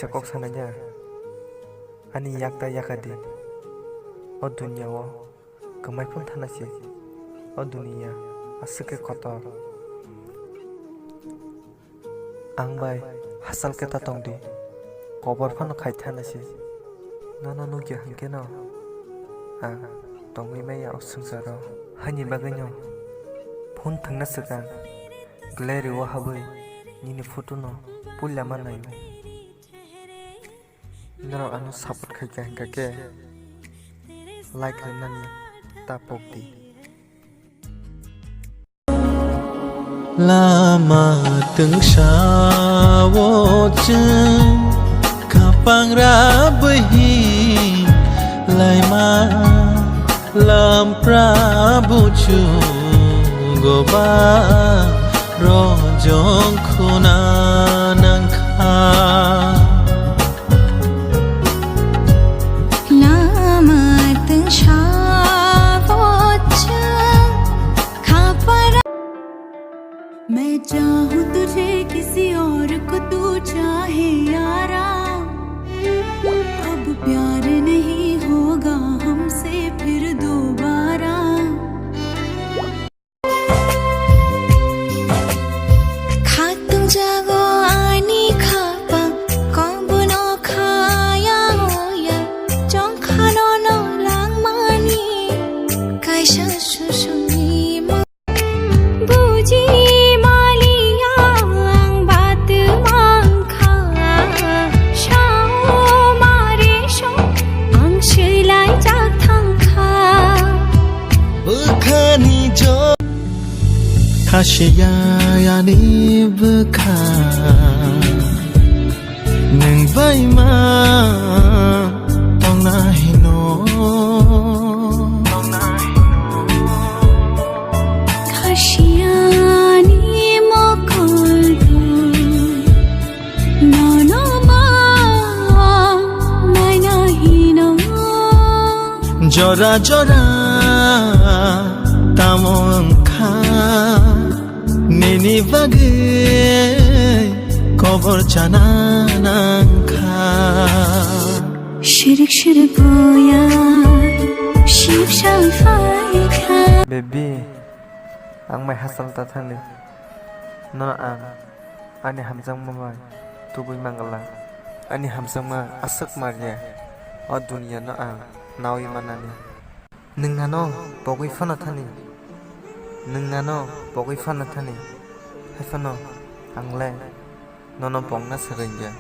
kaisa kok sananya ani yakta yakadi o dunya o kamai pun thanasi o dunia asake kotor ang bai hasal ke tatong di kobor phano khai thanasi nana no ge hangke no ang tongwi maya o sungsaro hani baganyo phone thangna saka glare wa habai nini photo no pulla manayo naro anu support khai ka hangka ke like nani tapok di lama từng sao chân kapang ra bơi lại mà làm prabu chu goba ro jong khuna nang kha मैं चाहूँ तुझे किसी और को तू चाहे यारा अब प्यार नहीं होगा हमसे फिर दोबारा खातुं जागो आनी खापा कौबो न खाया होया जong खानो न lang mani kaisa susumi buji Khashya yani bkha nang vai ma tong na hino khashya ni mokol no no ma mai na hino jora jora tamong kha nini bagai kobor chanang kha shirik shirik boya ship shall fight kha baby ang mai hasal ta thani no ang ani hamjang mamai tubui mangala ani hamjang ma asak marya o dunia no ang nawi manani ningano bogui phana thani ningano bogui phana thani haifano angle nono pongna sarengya